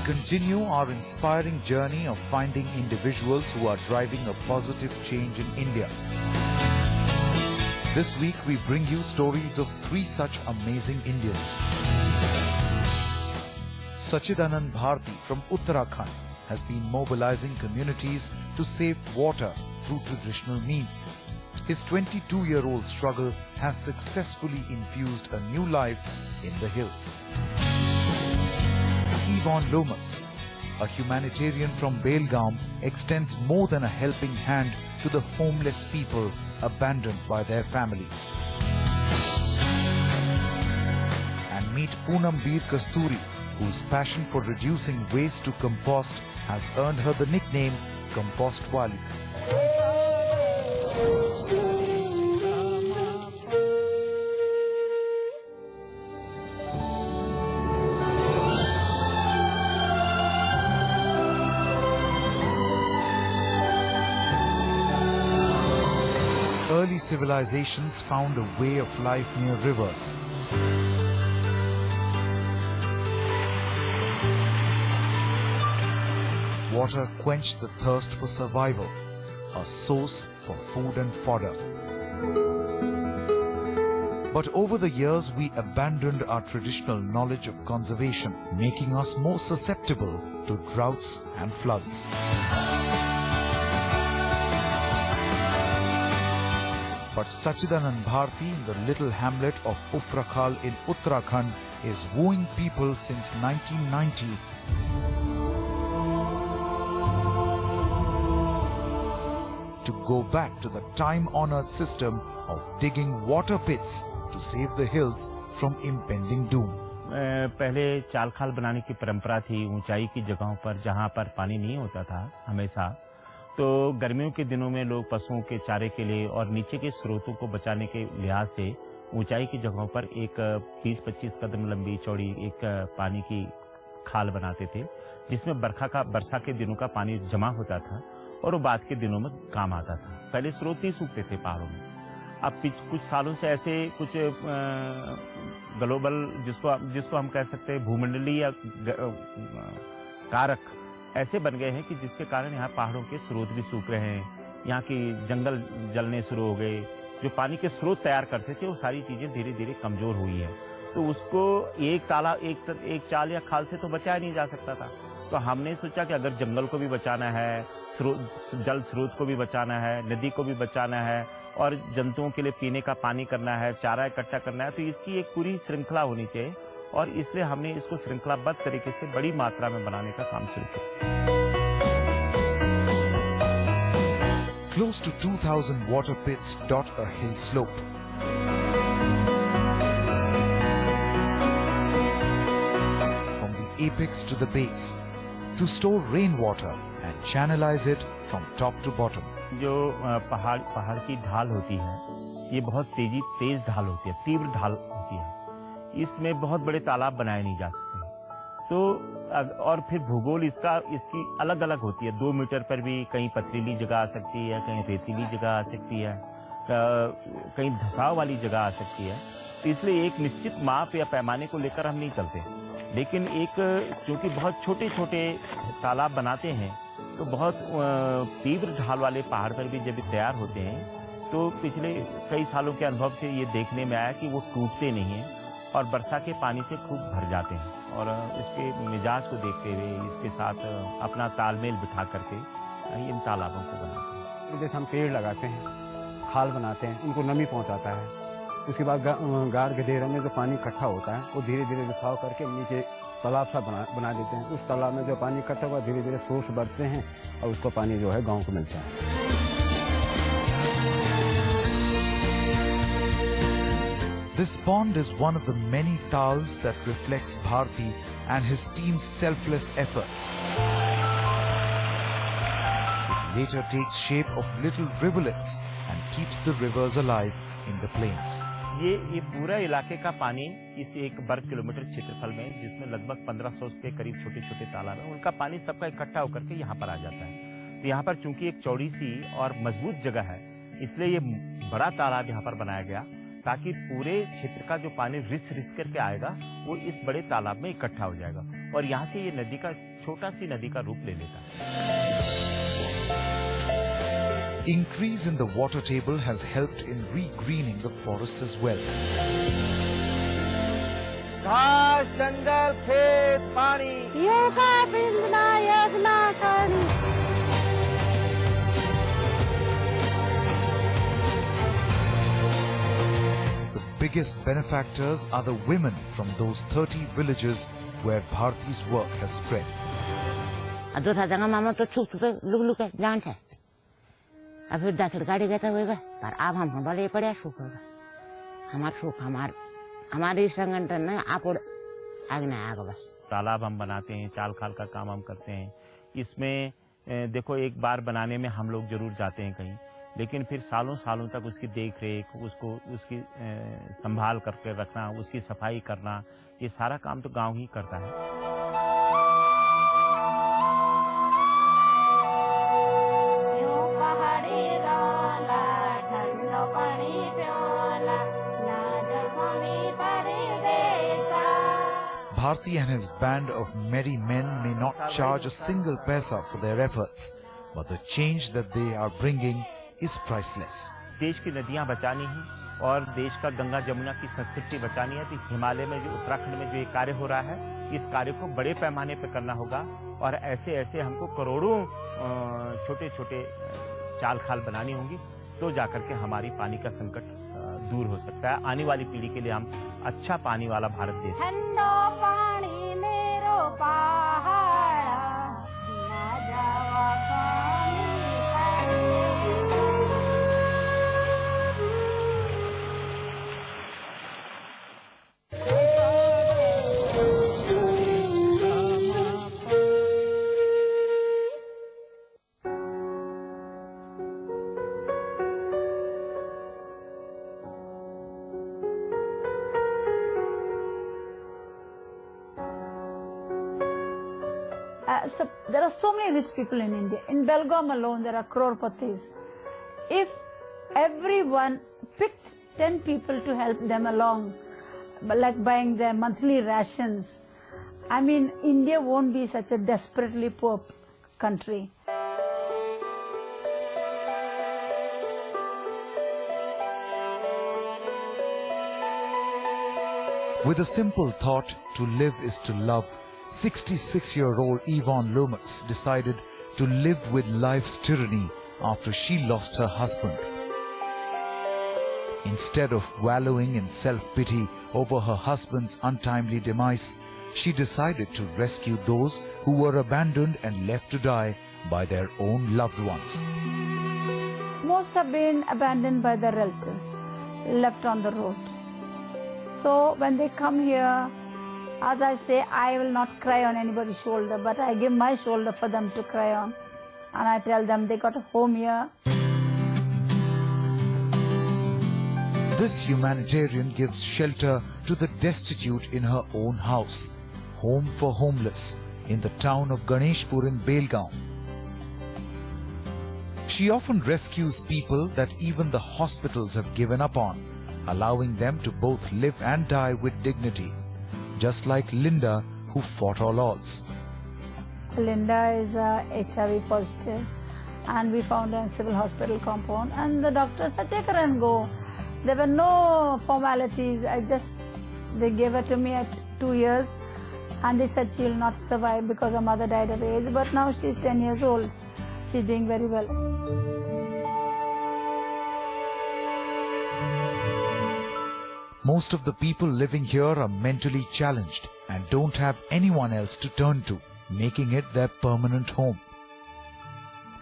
continue our inspiring journey of finding individuals who are driving a positive change in India. This week we bring you stories of 3 such amazing Indians. Sachidanand Bharti from Uttarakhand has been mobilizing communities to save water through traditional means. His 22-year-old struggle has successfully infused a new life in the hills. Yvonne Lomas, a humanitarian from Belgaum, extends more than a helping hand to the homeless people abandoned by their families. And meet Poonam Bir Kasturi, whose passion for reducing waste to compost has earned her the nickname Compost Wali. Early civilizations found a way of life near rivers. Water quenched the thirst for survival, a source for food and fodder. But over the years, we abandoned our traditional knowledge of conservation, making us more susceptible to droughts and floods. But Sachidanand Bharti in the little hamlet of Uprakhal in Uttarakhand is wooing people since 1990 to go back to the time-honored system of digging water pits to save the hills from impending doom. पहले चाल खाल बनाने की परंपरा थी ऊंचाई की जगहों पर जहां पर पानी नहीं होता था हमेशा, तो गर्मियों के दिनों में लोग पशुओं के चारे के लिए और नीचे के स्रोतों को बचाने के लिहाज से ऊंचाई की जगहों पर एक 20-25 कदम लंबी चौड़ी एक पानी की खाल बनाते थे, जिसमें वर्षा के दिनों का पानी जमा होता था और वो बाद के दिनों में काम आता था। पहले स्रोत ही सूखते थे पहाड़ों में। अब कुछ सालों से ऐसे कुछ ग्लोबल जिसको हम कह सकते हैं भूमंडलीय कारक ऐसे बन गए हैं कि जिसके कारण यहाँ पहाड़ों के स्रोत भी सूख रहे हैं, यहाँ की जंगल जलने शुरू हो गए, जो पानी के स्रोत तैयार करते थे वो सारी चीजें धीरे धीरे कमजोर हुई है। तो उसको एक चाल या खाल से तो बचाया नहीं जा सकता था, तो हमने सोचा कि अगर जंगल को भी बचाना है, जल स्रोत को भी बचाना है, नदी को भी बचाना है और जंतुओं के लिए पीने का पानी करना है, चारा इकट्ठा करना है, तो इसकी एक पूरी श्रृंखला होनी चाहिए और इसलिए हमने इसको श्रृंखलाबद्ध तरीके से बड़ी मात्रा में बनाने का काम शुरू किया। Close to 2,000 water pits dot a hill slope. From the apex to the base, to store rainwater and channelize it from top to bottom. जो पहाड़ की ढाल होती है, ये बहुत तेज ढाल होती है, तीव्र ढाल होती है। इसमें बहुत बड़े तालाब बनाए नहीं जा सकते, तो और फिर भूगोल इसकी अलग अलग होती है। 2 मीटर पर भी कहीं पथरीली जगह आ सकती है, कहीं रेतीली जगह आ सकती है, कहीं धसाव वाली जगह आ सकती है। तो इसलिए एक निश्चित माप या पैमाने को लेकर हम नहीं चलते, लेकिन चूंकि बहुत छोटे छोटे तालाब बनाते हैं, तो बहुत तीव्र ढाल वाले पहाड़ पर भी जब तैयार होते हैं, तो पिछले कई सालों के अनुभव से ये देखने में आया कि वो टूटते नहीं हैं और वर्षा के पानी से खूब भर जाते हैं। और इसके मिजाज को देखते हुए इसके साथ अपना तालमेल बिठा करके इन तालाबों को बनाते हैं। जैसे हम पेड़ लगाते हैं, खाल बनाते हैं, उनको नमी पहुंचाता है, उसके बाद गाढ़ गधेरे में जो पानी इकट्ठा होता है वो धीरे धीरे रिसाव करके नीचे तालाब सा बना देते हैं। उस तालाब में जो पानी इकट्ठा हुआ धीरे धीरे सोर्स बढ़ते हैं और उसको पानी जो है गाँव को मिलता है। This pond is one of the many tals that reflects Bharti and his team's selfless efforts. It later takes shape of little rivulets and keeps the rivers alive in the plains. ये पूरा इलाके का पानी इस 1 वर्ग kilometre क्षेत्रफल में, जिसमें लगभग 1500 के करीब छोटे छोटे तालाब हैं, उनका पानी सबका इकट्ठा होकर के यहाँ पर आ जाता है। तो यहाँ पर चूंकि एक चौड़ी सी और मजबूत जगह है, इसलिए ये बड़ा तालाब यहाँ पर बनाया गया, ताकि पूरे क्षेत्र का जो पानी रिस रिस करके आएगा वो इस बड़े तालाब में इकट्ठा हो जाएगा और यहाँ से ये नदी का छोटा सी नदी का रूप ले लेता है। Increase in the water table has helped in regreening the forests as well. घास, जंगल, खेत, पानी, योगा बिंदना यज्ञा करी। The biggest benefactors are the women from those 30 villages where Bharti's work has spread. दूसरा जगह मामा तो छुप छुपे लुक लुक के जान से अब फिर 10 गाड़ी गए हुए पर अब हम हमारे पड़े सुख होगा हमारा सुख हमारे संगठन में आप आगे आगे बस। तालाब हम बनाते हैं, चाल खाल का काम हम करते हैं। इसमें देखो एक बार बनाने में हम लोग जरूर जाते हैं कहीं, लेकिन फिर सालों सालों तक उसकी देख रेख, उसकी संभाल करके रखना, उसकी सफाई करना, ये सारा काम तो गांव ही करता है। Bharti and his band of merry men may not charge a single paisa for their efforts, but the change that they are bringing is priceless. देश की नदियां बचानी है और देश का गंगा जमुना की संस्कृति बचानी है, तो हिमालय में जो उत्तराखंड में जो ये कार्य हो रहा है, इस कार्य को बड़े पैमाने पर करना होगा और ऐसे ऐसे हमको करोड़ों छोटे छोटे चाल खाल बनानी होंगी, तो जाकर के हमारी पानी का संकट दूर हो सकता है। आने वाली पीढ़ी के लिए हम अच्छा पानी वाला भारत देश। ठंडो पानी मेरो पहाड़ा ना जावा So there are so many rich people in India. In Belgaum alone, there are crorepattis. If everyone picked 10 people to help them along, like buying their monthly rations, I mean, India won't be such a desperately poor country. With a simple thought, to live is to love, 66-year-old Yvonne Lomax decided to live with life's tyranny after she lost her husband. Instead of wallowing in self-pity over her husband's untimely demise, she decided to rescue those who were abandoned and left to die by their own loved ones. Most have been abandoned by their relatives, left on the road. So when they come here, as I say, I will not cry on anybody's shoulder, but I give my shoulder for them to cry on. And I tell them they got a home here. This humanitarian gives shelter to the destitute in her own house, Home for Homeless, in the town of Ganeshpur in Belgaum. She often rescues people that even the hospitals have given up on, allowing them to both live and die with dignity, just like Linda, who fought all odds. Linda is HIV positive, and we found her in civil hospital compound, and the doctor said, take her and go. There were no formalities. They gave her to me at 2 years, and they said she will not survive because her mother died of AIDS, but now she's 10 years old. She's doing very well. Most of the people living here are mentally challenged and don't have anyone else to turn to, making it their permanent home.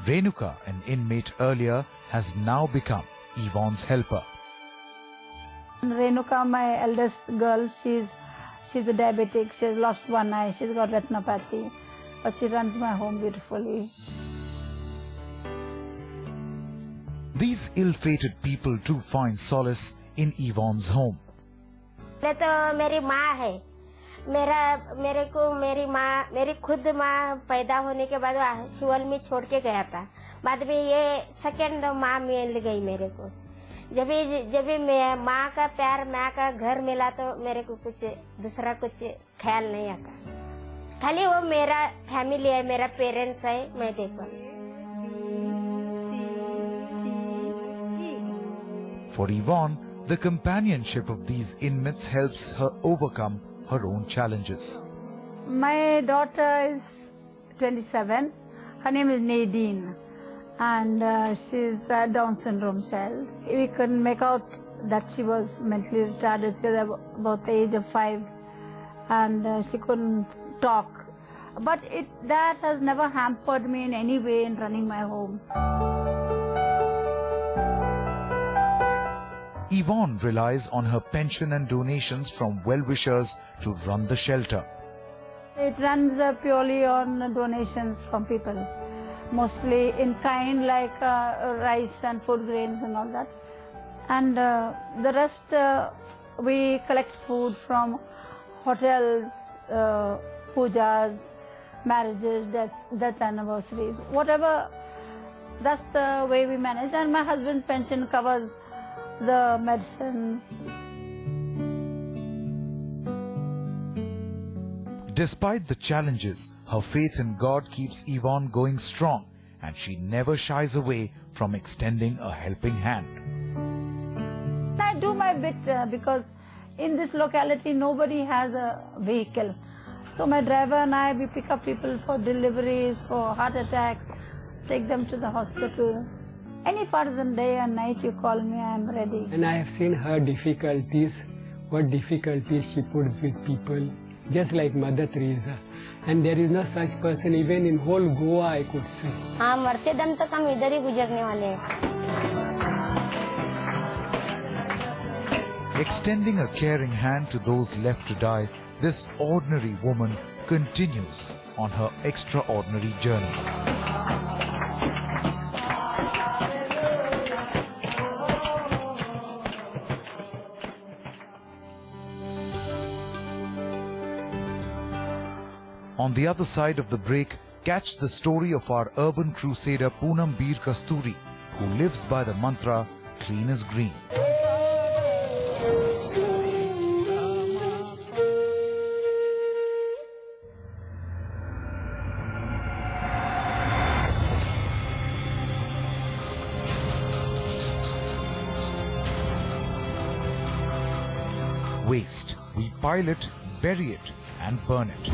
Renuka, an inmate earlier, has now become Yvonne's helper. Renuka, my eldest girl, she's a diabetic. She's lost one eye. She's got retinopathy, but she runs my home beautifully. These ill-fated people too find solace in Yvonne's home. पहले तो मेरी माँ है, मेरी खुद माँ पैदा होने के बाद सुअल में छोड़ के गया था। बाद में ये सेकंड माँ मिल गई मेरे को। जब भी मैं माँ का प्यार, माँ का घर मिला तो मेरे को कुछ दूसरा कुछ ख्याल नहीं आता। खाली वो मेरा फैमिली है, मेरा पेरेंट्स है, मैं देखो। For Yvonne, the companionship of these inmates helps her overcome her own challenges. My daughter is 27. Her name is Nadine, and she's a Down syndrome child. We couldn't make out that she was mentally retarded. She was about the age of 5, and she couldn't talk. But that has never hampered me in any way in running my home. Yvonne relies on her pension and donations from well-wishers to run the shelter. It runs purely on donations from people, mostly in kind, like rice and food grains and all that. And the rest we collect food from hotels, pujas, marriages, death anniversaries, whatever. That's the way we manage. And my husband's pension covers the medicine. Despite the challenges, her faith in God keeps Yvonne going strong, and she never shies away from extending a helping hand. I do my bit because in this locality nobody has a vehicle. So my driver and I, we pick up people for deliveries, for heart attacks, take them to the hospital. Any part of the day and night you call me, I am ready. And I have seen her difficulties, what difficulties she put with people, just like Mother Teresa. And there is no such person even in whole Goa, I could say. हाँ, मरते दम तक हम इधर ही गुजरने वाले हैं। Extending a caring hand to those left to die, this ordinary woman continues on her extraordinary journey. On the other side of the break, catch the story of our urban crusader Poonam Bir Kasturi, who lives by the mantra, clean is green. Waste, we pile it, bury it, and burn it.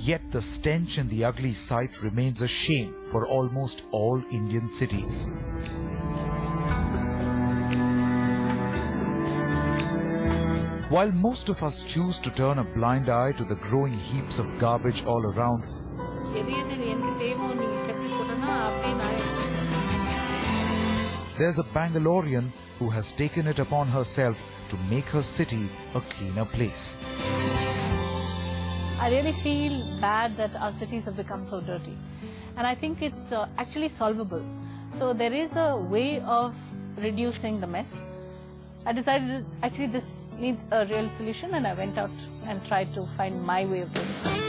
Yet the stench and the ugly sight remains a shame for almost all Indian cities. While most of us choose to turn a blind eye to the growing heaps of garbage all around, there's a Bangalorean who has taken it upon herself to make her city a cleaner place. I really feel bad that our cities have become so dirty, and I think it's actually solvable. So there is a way of reducing the mess. I decided actually this needs a real solution, and I went out and tried to find my way of doing it.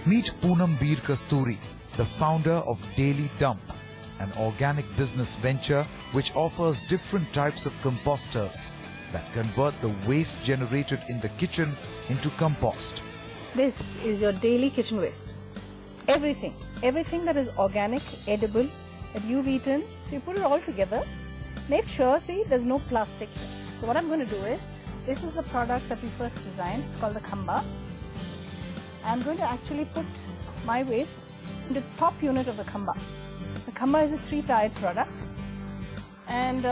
Meet Poonam Bir Kasturi, the founder of Daily Dump, an organic business venture which offers different types of composters that convert the waste generated in the kitchen into compost. This is your daily kitchen waste. Everything that is organic, edible, that you've eaten, so you put it all together. Make sure, see, there's no plastic here. So what I'm going to do is, this is the product that we first designed. It's called the Khamba. I'm going to actually put my waste in the top unit of the Khamba. The Khamba is a 3-tiered product, and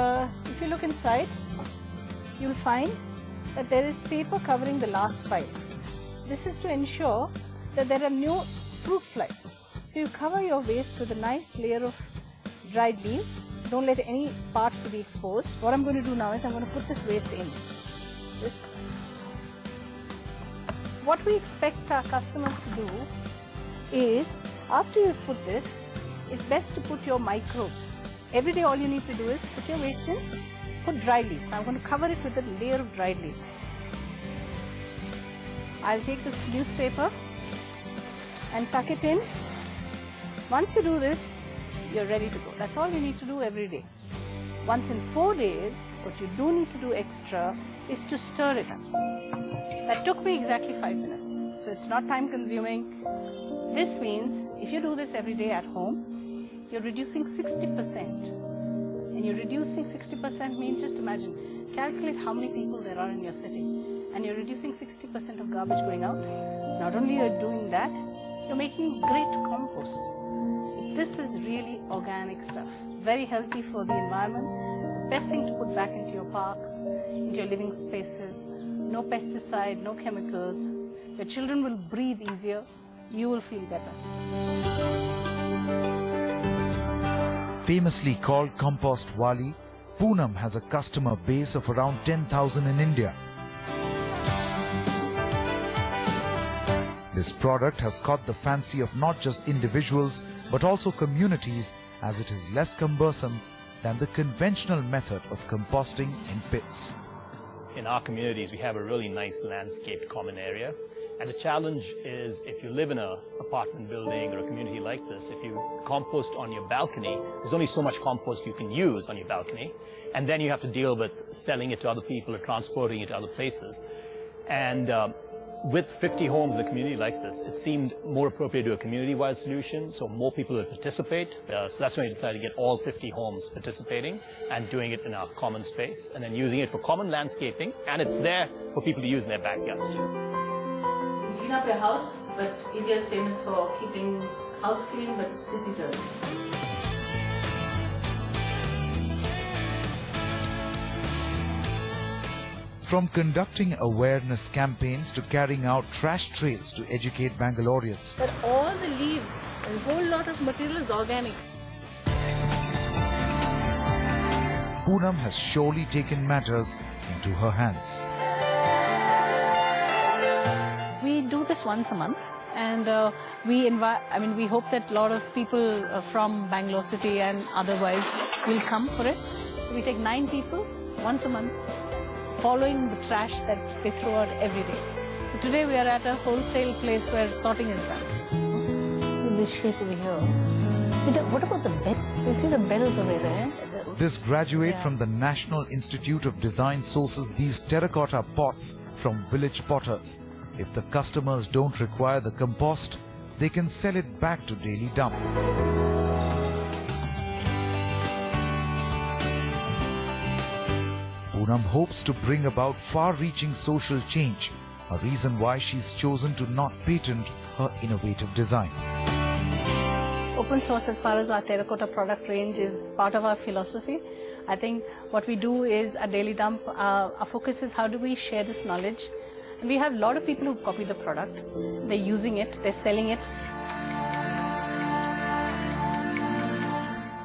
if you look inside, you'll find that there is paper covering the last pile. This is to ensure that there are no fruit flies. So you cover your waste with a nice layer of dried leaves. Don't let any part to be exposed. What I'm going to do now is I'm going to put this waste in. What we expect our customers to do is, after you put this, it's best to put your microbes. Every day all you need to do is put your waste in, put dry leaves. Now I'm going to cover it with a layer of dried leaves. I'll take this newspaper and tuck it in Once you do this, you're ready to go. That's all you need to do every day. Once in 4 days, what you do need to do extra is to stir it up. That took me exactly 5 minutes. So it's not time consuming. This means if you do this every day at home, you're reducing 60%. And you're reducing 60% means, just imagine, calculate how many people there are in your city. And you're reducing 60% of garbage going out. Not only are you doing that, you're making great compost. This is really organic stuff. Very healthy for the environment. Best thing to put back into your parks, into your living spaces. No pesticide, no chemicals. Your children will breathe easier. You will feel better. Famously called Compost Wali, Poonam has a customer base of around 10,000 in India. This product has caught the fancy of not just individuals but also communities, as it is less cumbersome than the conventional method of composting in pits. In our communities, we have a really nice landscaped common area. And the challenge is, if you live in an apartment building or a community like this, if you compost on your balcony, there's only so much compost you can use on your balcony. And then you have to deal with selling it to other people or transporting it to other places. And with 50 homes in a community like this, it seemed more appropriate to do a community-wide solution, so more people would participate. So that's when we decided to get all 50 homes participating and doing it in our common space, and then using it for common landscaping, and it's there for people to use in their backyards too. Clean up your house, but India is famous for keeping house clean, but city dirty. From conducting awareness campaigns to carrying out trash trails to educate Bangaloreans, But all the leaves and a whole lot of material is organic. Poonam has surely taken matters into her hands. We do this once a month, and we hope that a lot of people from Bangalore city and otherwise will come for it. So we take 9 people once a month, following the trash that they throw out every day. So today we are at a wholesale place where sorting is done. In this shape over here. What about the bed? You see the bells over there? This graduate from the National Institute of Design sources these terracotta pots from village potters. If the customers don't require the compost, they can sell it back to Daily Dump. Poonam hopes to bring about far-reaching social change, a reason why she's chosen to not patent her innovative design. Open source as far as our terracotta product range is part of our philosophy. I think what we do is at Daily Dump, our focus is how do we share this knowledge. And we have a lot of people who copy the product. They're using it, they're selling it.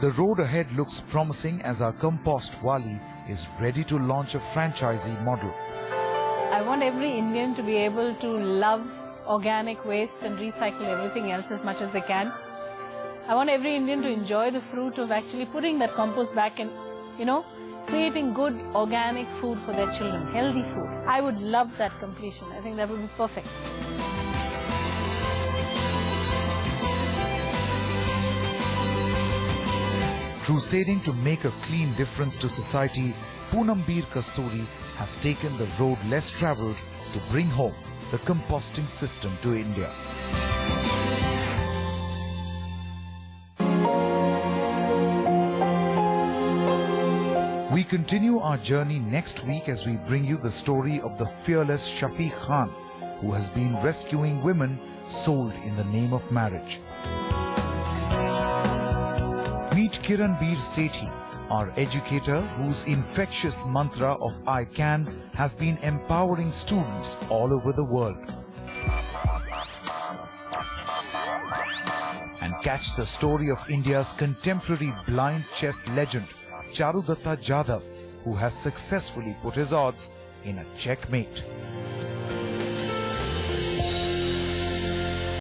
The road ahead looks promising as our Compost Wali is ready to launch a franchisee model. I want every Indian to be able to love organic waste and recycle everything else as much as they can. I want every Indian to enjoy the fruit of actually putting that compost back and, creating good organic food for their children, healthy food. I would love that completion. I think that would be perfect. Crusading to make a clean difference to society, Poonam Bir Kasturi has taken the road less travelled to bring home the composting system to India. We continue our journey next week as we bring you the story of the fearless Shafiq Khan, who has been rescuing women sold in the name of marriage. Meet Kiranbir Sethi, our educator whose infectious mantra of I Can has been empowering students all over the world. And catch the story of India's contemporary blind chess legend, Charudatta Jadhav, who has successfully put his odds in a checkmate.